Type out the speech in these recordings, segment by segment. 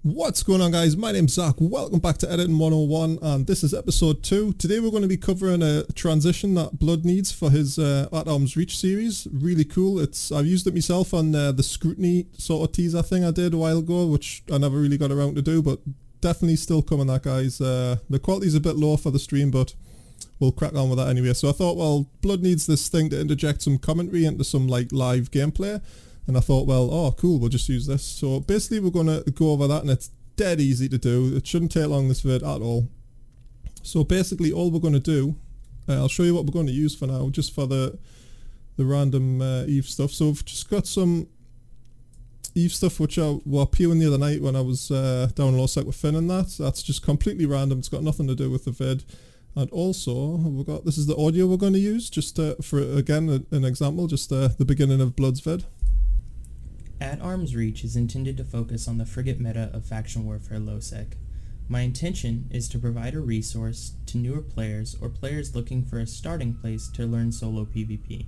What's going on, guys? My name's Zach. Welcome back to Editing 101, and this is episode 2. Today we're going to be covering a transition that Blood needs for his At Arm's Reach series. Really cool. I've used it myself on the scrutiny sort of teaser thing I did a while ago, which I never really got around to do, but definitely still coming, that, guys. The quality's a bit low for the stream, but we'll crack on with that anyway. So I thought, well, Blood needs this thing to interject some commentary into some like live gameplay. And I thought, well, oh, cool, we'll just use this. So basically we're going to go over that, and it's dead easy to do. It shouldn't take long, this vid, at all. So basically all we're going to do, I'll show you what we're going to use for now, just for the random Eve stuff. So we've just got some Eve stuff which I were peeling the other night when I was down low sec with Finn and that. That's just completely random. It's got nothing to do with the vid. And also, this is the audio we're going to use, just for, again, an example, just the beginning of Blood's vid. At Arm's Reach is intended to focus on the frigate meta of Faction Warfare Low-Sec. My intention is to provide a resource to newer players or players looking for a starting place to learn solo PvP.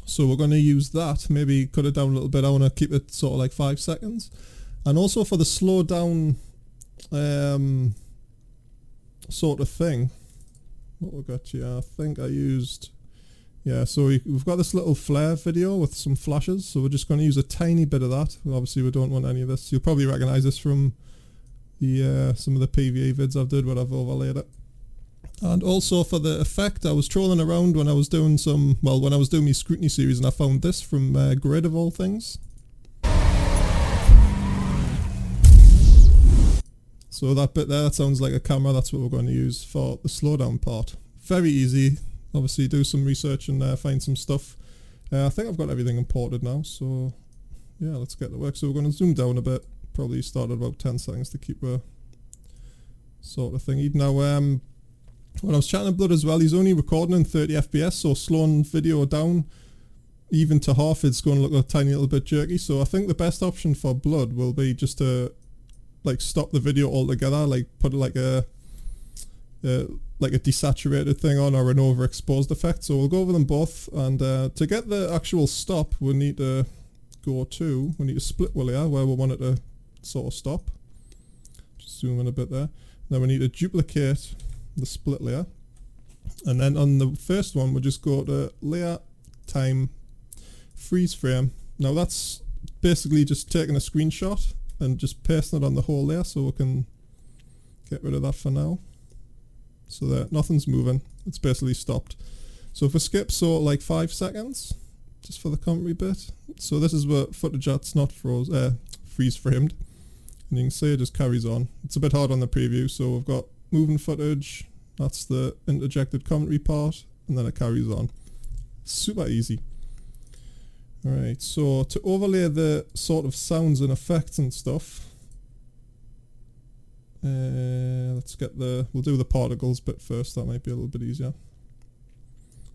So we're going to use that, maybe cut it down a little bit. I want to keep it sort of like 5 seconds. And also for the slow down sort of thing, what we got here, I think I used... Yeah, so we've got this little flare video with some flashes, so we're just going to use a tiny bit of that. Obviously we don't want any of this. You'll probably recognise this from the some of the PvE vids I've did where I've overlaid it. And also for the effect, I was trolling around when I was doing when I was doing my scrutiny series, and I found this from Grid of all things. So that bit there, that sounds like a camera. That's what we're going to use for the slowdown part. Very easy. Obviously do some research and find some stuff. I think I've got everything imported now, so yeah, let's get to work. So we're going to zoom down a bit, probably start at about 10 seconds to keep a sort of thingy. Now when I was chatting to Blood as well, he's only recording in 30 FPS, so slowing video down even to half, it's going to look a tiny little bit jerky. So I think the best option for Blood will be just to like stop the video altogether, like put like a desaturated thing on, or an overexposed effect. So we'll go over them both, and to get the actual stop we need to split the layer where we want it to sort of stop. Just zoom in a bit there. Now we need to duplicate the split layer, and then on the first one we'll just go to layer, time, freeze frame. Now that's basically just taking a screenshot and just pasting it on the whole layer, so we can get rid of that for now. So that nothing's moving, it's basically stopped. So if we skip like 5 seconds, just for the commentary bit. So this is where footage that's not freeze framed, and you can see it just carries on. It's a bit hard on the preview, so we've got moving footage, that's the interjected commentary part, and then it carries on. Super easy. Alright, so to overlay the sort of sounds and effects and stuff, we'll do the particles bit first. That might be a little bit easier.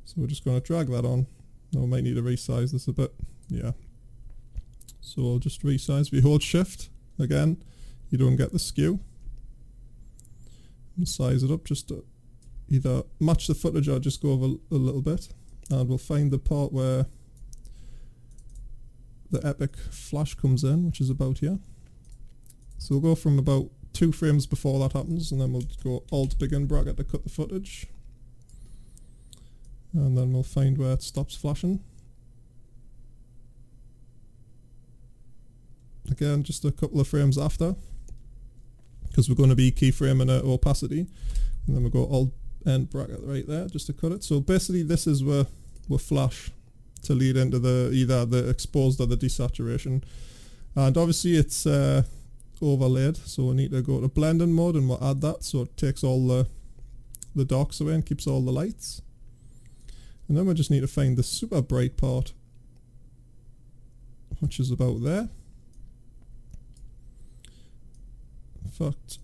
So we're just going to drag that on. Now we might need to resize this a bit. Yeah. So we'll just resize. If you hold shift again, you don't get the skew. And size it up just to either match the footage or just go over a little bit. And we'll find the part where the epic flash comes in, which is about here. So we'll go from about 2 frames before that happens, and then we'll go Alt begin bracket to cut the footage, and then we'll find where it stops flashing. Again, just a couple of frames after, because we're going to be keyframing at opacity, and then we'll go Alt end bracket right there just to cut it. So basically this is where we'll flash to lead into either the exposed or the desaturation, and obviously it's overlaid, so we need to go to blending mode, and we'll add that so it takes all the darks away and keeps all the lights. And then we just need to find the super bright part, which is about there. In fact,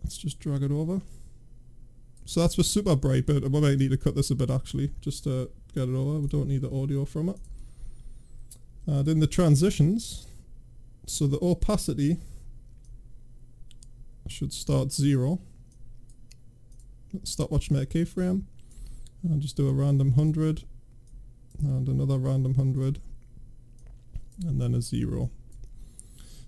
let's just drag it over. So that's the super bright bit, and we might need to cut this a bit actually, just to get it over. We don't need the audio from it. And in the transitions, so the opacity should start 0. Stopwatch make keyframe, and just do a random 100 and another random 100 and then a 0.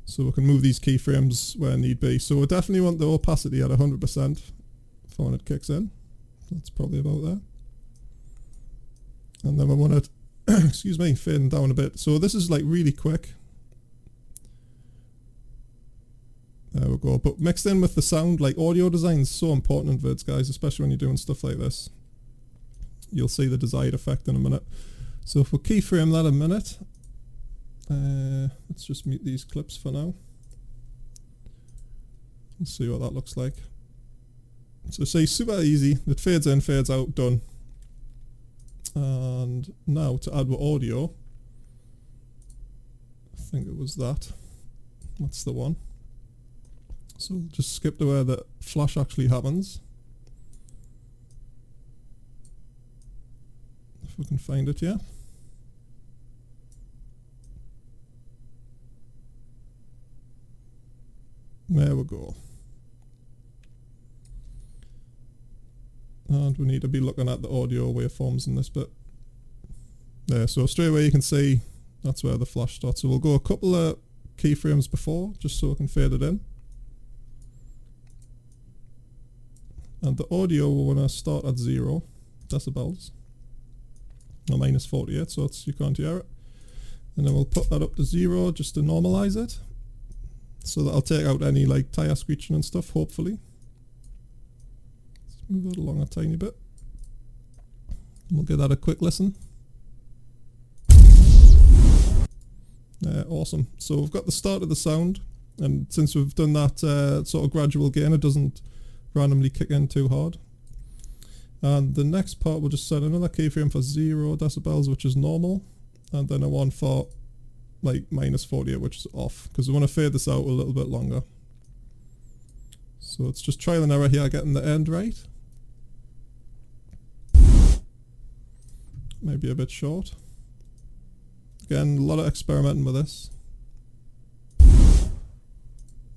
So we can move these keyframes where need be. So we definitely want the opacity at 100% for when it kicks in. That's probably about there. And then we want it, excuse me, fading down a bit. So this is like really quick. There we go. But mixed in with the sound, like audio design is so important in vids, guys, especially when you're doing stuff like this. You'll see the desired effect in a minute. So if we keyframe that a minute, let's just mute these clips for now. Let's see what that looks like. So see, super easy. It fades in, fades out, done. And now to add with audio, I think it was that. That's the one. So we'll just skip to where the flash actually happens. If we can find it, yeah. There we go. And we need to be looking at the audio waveforms in this bit. There, so straight away you can see that's where the flash starts. So we'll go a couple of keyframes before, just so we can fade it in. And the audio we want to start at 0 decibels. Or minus 48, so you can't hear it. And then we'll put that up to 0 just to normalize it. So that'll take out any like tire screeching and stuff, hopefully. Let's move it along a tiny bit. We'll give that a quick listen. Awesome. So we've got the start of the sound, and since we've done that sort of gradual gain, it doesn't randomly kick in too hard. And the next part, we'll just set another keyframe for 0 decibels, which is normal, and then a one for like minus 48, which is off, because we want to fade this out a little bit longer. So it's just trial and error here, getting the end right. Maybe a bit short. Again, a lot of experimenting with this.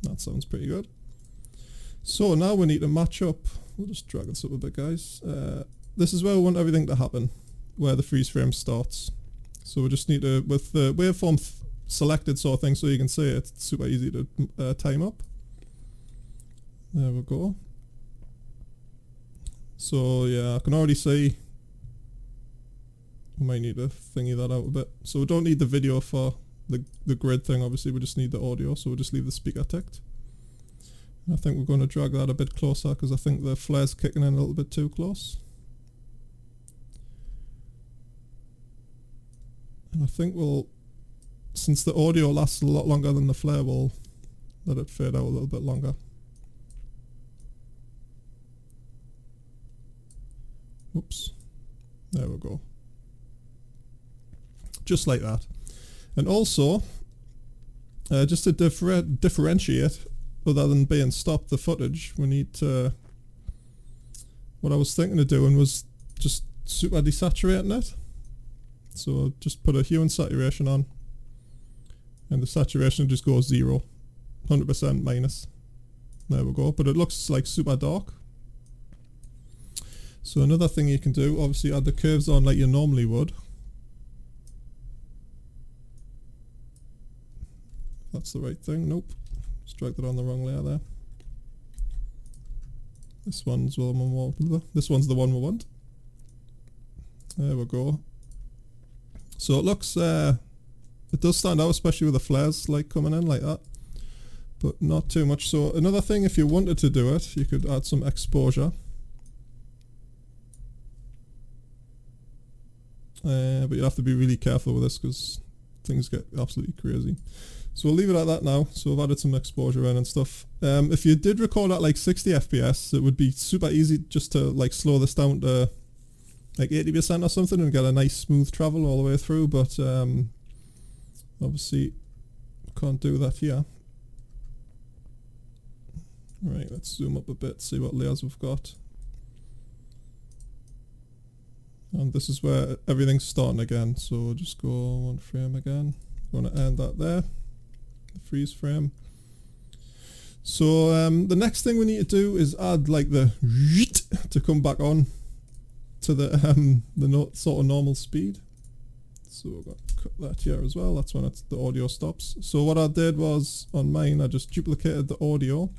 That sounds pretty good. So now we need to match up. We'll just drag this up a bit, guys. This is where we want everything to happen, where the freeze frame starts. So we just need to, with the waveform selected sort of thing, so you can see it, it's super easy to time up. There we go. So yeah, I can already see we might need to thingy that out a bit. So we don't need the video for the grid thing, obviously, we just need the audio, so we'll just leave the speaker ticked. I think we're going to drag that a bit closer because I think the flare's kicking in a little bit too close. And I think we'll, since the audio lasts a lot longer than the flare, we'll let it fade out a little bit longer. Oops. There we go. Just like that. And also, just to differentiate, other than being stopped the footage, we need to, what I was thinking of doing was just super desaturating it. So I'll just put a hue and saturation on, and the saturation just goes 0, 100% minus. There we go, but it looks like super dark. So another thing you can do, obviously add the curves on like you normally would. That's the right thing, nope. Just dragged it on the wrong layer there. This one's the one we want. There we go. So it looks, it does stand out, especially with the flares like coming in like that, but not too much. So another thing, if you wanted to do it, you could add some exposure. But you have to be really careful with this because things get absolutely crazy. So we'll leave it at that now. So we've added some exposure in and stuff. If you did record at like 60 FPS, it would be super easy just to like slow this down to like 80% or something and get a nice smooth travel all the way through, but obviously can't do that here. Right, let's zoom up a bit, see what layers we've got. And this is where everything's starting again, so we'll just go one frame again. I'm going to end that there, the freeze frame. So the next thing we need to do is add like the to come back on to the sort of normal speed. So we're going to cut that here as well. That's when the audio stops. So what I did was, on mine, I just duplicated the audio,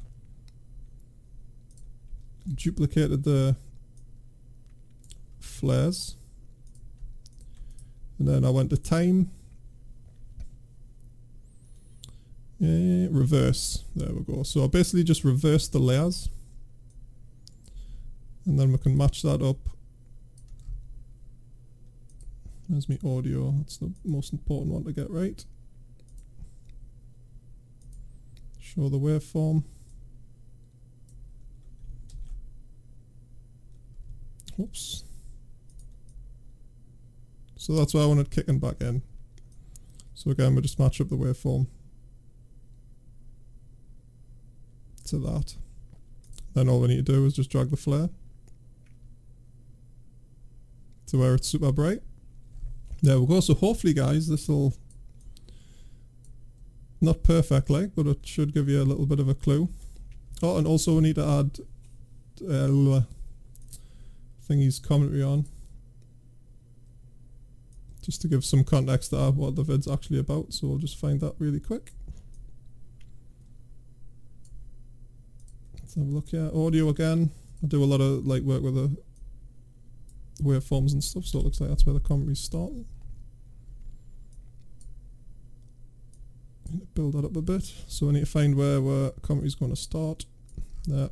duplicated the flares, and then I went to time, reverse. There we go. So I basically just reversed the layers, and then we can match that up. There's my audio. That's the most important one to get right. Show the waveform. Whoops. So that's why I wanted kicking back in. So again, we just match up the waveform to that. Then all we need to do is just drag the flare to where it's super bright. There we go. So hopefully, guys, this will, not perfect like, but it should give you a little bit of a clue. Oh, and also we need to add thingy's commentary on, just to give some context to what the vid's actually about. So we'll just find that really quick. Let's have a look here. Audio again. I do a lot of like work with the waveforms and stuff, so it looks like that's where the commentary's starting. Need to build that up a bit. So we need to find where commentary's going to start. There.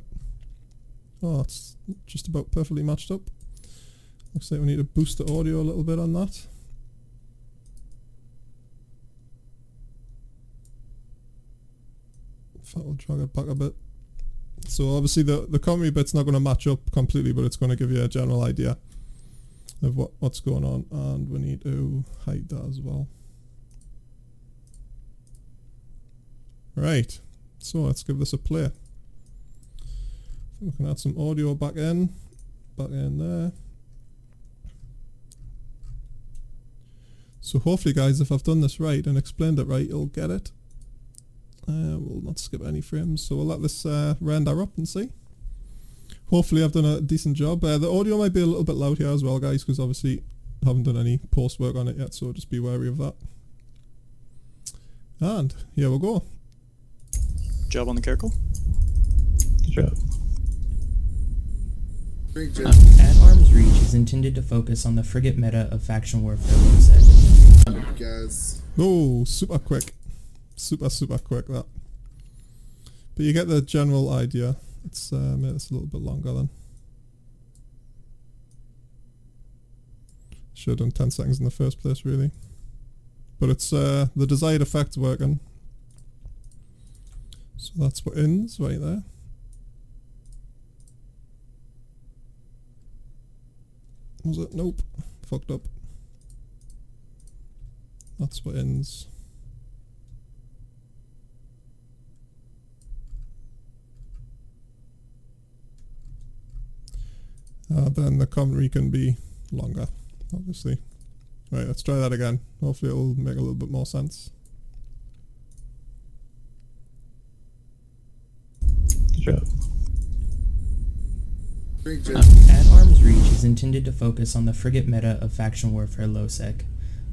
Oh, it's just about perfectly matched up. Looks like we need to boost the audio a little bit on that. In fact, we'll drag it back a bit. So obviously the commentary bit's not going to match up completely, but it's going to give you a general idea of what's going on, and we need to hide that as well. Right, so let's give this a play. I think we can add some audio back in there. So hopefully, guys, if I've done this right and explained it right, you'll get it. We'll not skip any frames, so we'll let this render up and see. Hopefully I've done a decent job. The audio might be a little bit loud here as well, guys, because obviously I haven't done any post work on it yet, so just be wary of that. And here we go. Job on the Kirkle. Job. At Arm's Reach is intended to focus on the frigate meta of faction warfare low-sec. Guys. Oh, super quick. Super quick, that. But you get the general idea. Let's make this a little bit longer then. Should have done 10 seconds in the first place, really. But it's the desired effect working. So that's what ends right there. Was it? Nope. Fucked up. That's what ends. Then the commentary can be longer, obviously. Right, let's try that again. Hopefully it'll make a little bit more sense. Job. At Arm's Reach is intended to focus on the frigate meta of faction warfare low-sec.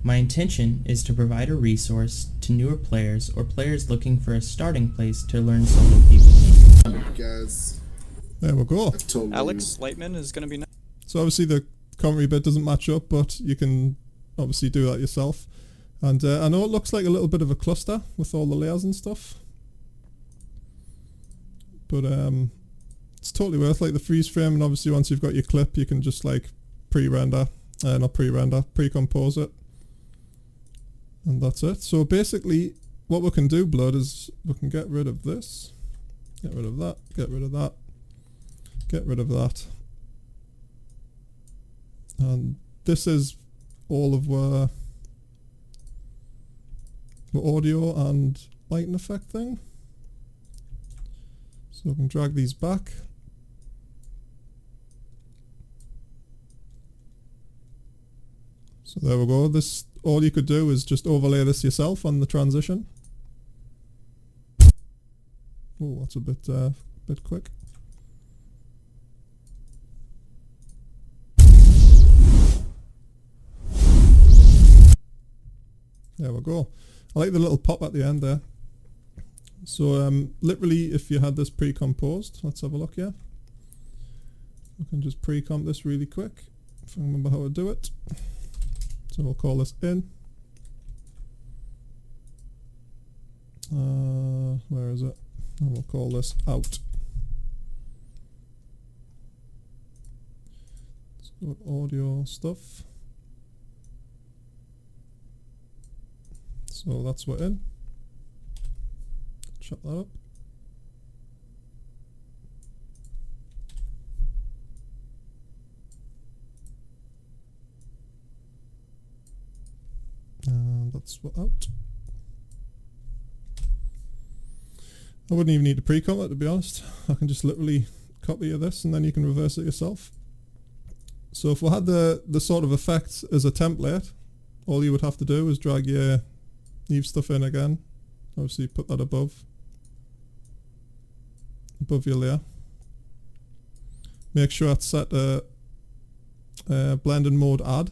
My intention is to provide a resource to newer players or players looking for a starting place to learn solo PvP. Guys. There we go. Alex Lightman is going to be next. So obviously the commentary bit doesn't match up, but you can obviously do that yourself. And I know it looks like a little bit of a cluster with all the layers and stuff, but it's totally worth like the freeze frame. And obviously once you've got your clip, you can just like pre-compose it, and that's it. So basically what we can do, Blood, is we can get rid of this, get rid of that, get rid of that, get rid of that, and this is all of the audio and lighting effect thing. So we can drag these back. So there we go. This, all you could do is just overlay this yourself on the transition. Oh, that's a bit quick. There we go. I like the little pop at the end there. So literally, if you had this pre-composed, let's have a look here. We can just pre-comp this really quick, if I remember how to do it. So we'll call this in. Where is it? And we'll call this out. Let's go to audio stuff. So that's what in. Shut that up. And that's what out. I wouldn't even need to pre-comp it, to be honest. I can just literally copy this and then you can reverse it yourself. So if we had the sort of effect as a template, all you would have to do is drag your Eve stuff in again. Obviously put that above your layer. Make sure it's set to blending mode add.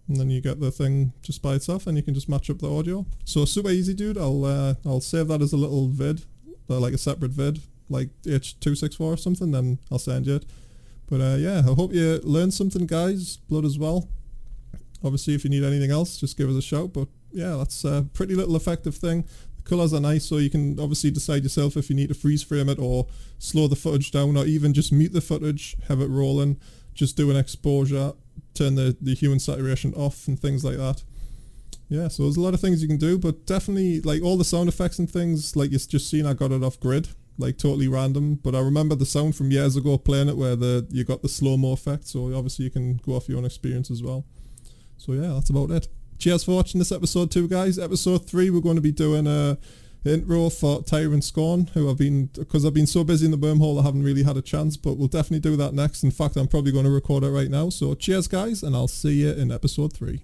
And then you get the thing just by itself and you can just match up the audio. So super easy, dude. I'll save that as a little vid, like a separate vid, like H264 or something, then I'll send you it. But yeah, I hope you learned something, guys. Blood as well. Obviously, if you need anything else, just give us a shout. But yeah, that's a pretty little effective thing. The colours are nice, so you can obviously decide yourself if you need to freeze frame it or slow the footage down, or even just mute the footage, have it rolling, just do an exposure, turn the hue saturation off and things like that. Yeah, so there's a lot of things you can do, but definitely like all the sound effects and things, like you've just seen, I got it off grid, like totally random, but I remember the sound from years ago playing it where you got the slow-mo effect, so obviously you can go off your own experience as well. So yeah, that's about it. Cheers for watching this episode 2, guys. Episode 3, we're going to be doing a intro for Tyrant Scorn, who because I've been so busy in the wormhole, I haven't really had a chance, but we'll definitely do that next. In fact, I'm probably going to record it right now. So cheers, guys, and I'll see you in episode 3.